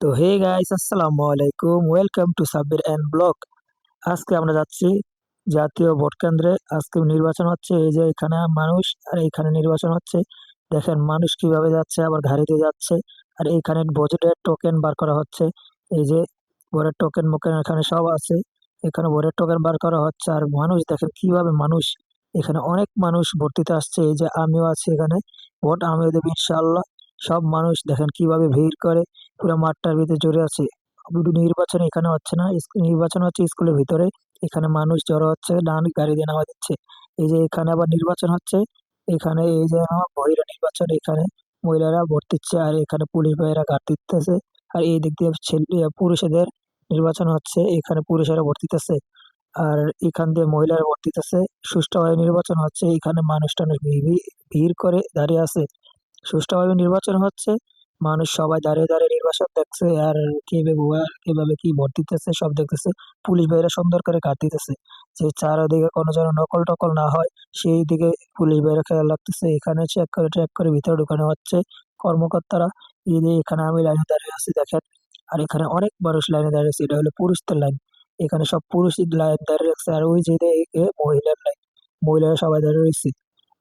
তো hey guys, আসসালামু আলাইকুম, welcome to Sabbir and blog. আজকে আমরা যাচ্ছি জাতীয় ভোট কেন্দ্রে। আজকে নির্বাচন হচ্ছে, এই যে এখানে মানুষ আর এইখানে নির্বাচন হচ্ছে। দেখেন মানুষ কিভাবে যাচ্ছে, আবার গাড়িতে যাচ্ছে। আর এইখানে ভোটের টোকেন বার করা হচ্ছে। এই যে ভোটের টোকেন মোকেন এখানে সব আছে। এখানে ভোটের টোকেন বার করা হচ্ছে। আর মানুষ দেখেন কিভাবে মানুষ, এখানে অনেক মানুষ ভোট দিতে আসছে। এই যে আমিও আছি এখানে, ভোট আমিও দেবো ইনশাআল্লাহ। সব মানুষ দেখেন কিভাবে ভিড় করে পুরো মাঠটার ভিতরে জড়ে আছে। শুধু নির্বাচন এখানে হচ্ছে না, নির্বাচন হচ্ছে স্কুলের ভিতরে। এখানে মানুষ জড়ো হচ্ছে, ডান গাড়ি দিয়ে নামা দিচ্ছে। এই যে এখানে আবার নির্বাচন হচ্ছে। এখানে এই যে আমার মহিলা নির্বাচন, এখানে মহিলারা ভোট দিচ্ছে আর এখানে পুলিশ ভাইয়েরা গার্ড দিতেছে। আর এই দিক দিয়ে ছেলে পুরুষদের নির্বাচন হচ্ছে, এখানে পুরুষেরা ভোট দিতেছে। আর এখান দিয়ে মহিলারা ভোট দিতেছে। সুষ্ঠুভাবে নির্বাচন হচ্ছে, এখানে মানুষ টানুষ ভিড় করে দাঁড়িয়ে আছে। সুষ্ঠুভাবে নির্বাচন হচ্ছে, মানুষ সবাই দাঁড়িয়ে দাঁড়িয়ে নির্বাচন দেখছে। আর কিভাবে কি ভোট দিতেছে সব দেখতেছে। পুলিশ ভাইরা সুন্দর করে কাট দিতেছে, যে চারদিকে কোনো যেন নকল টকল না হয় সেই দিকে পুলিশ ভাইরা খেয়াল রাখতেছে। এখানে চেক করে ভিতরে ঢুকানো হচ্ছে কর্মকর্তারা। এই যে এখানে আমি লাইনে দাঁড়িয়ে আছি দেখেন। আর এখানে অনেক মানুষ লাইনে দাঁড়িয়ে আছে, এটা হলো পুরুষদের লাইন। এখানে সব পুরুষ লাইন দাঁড়িয়ে রাখছে। আর ওই যে এদিকে মহিলার লাইন, মহিলারা সবাই দাঁড়িয়ে রয়েছে।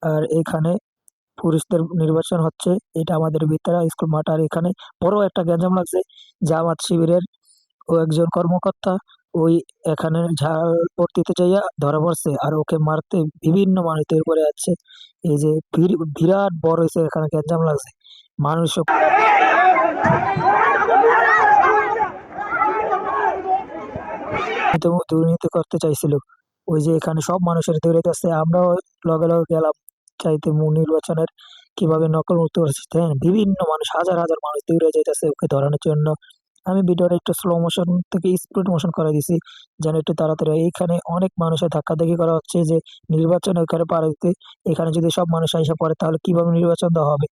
আর এখানে পুরুষদের নির্বাচন হচ্ছে, এটা আমাদের ভিতরে স্কুল মাঠ। আর এখানে বড় একটা গ্যাঞ্জাম লাগছে, জামাত শিবিরের ও একজন কর্মকর্তা ওই এখানে ঝাড় ভোট দিতে যাইয়া ধরা পড়ছে। আর ওকে মারতে বিভিন্ন মানুষ তৈরি করে যাচ্ছে। এই যে বিরাট বড় হয়েছে, এখানে গ্যাঞ্জাম লাগছে মানুষ দুর্নীতি করতে চাইছিল। ওই যে এখানে সব মানুষের দৌড়ে যাচ্ছে, আমরাও লগে লগে গেলাম চাইতে নির্বাচনের কিভাবে নকল মুক্ত করছে। বিভিন্ন মানুষ, হাজার হাজার মানুষ দৌড়ে যাইতেছে ওকে ধরানোর জন্য। আমি ভিডিওটা একটু স্লো মোশন থেকে স্পিড মোশন করে দিছি, যেন একটু তাড়াতাড়ি হয়। এইখানে অনেক মানুষের ধাক্কাধাক্কি করা হচ্ছে, যে নির্বাচন ওইখানে পার হইতে। এখানে যদি সব মানুষ আইসা পড়ে তাহলে কিভাবে নির্বাচন দেওয়া হবে।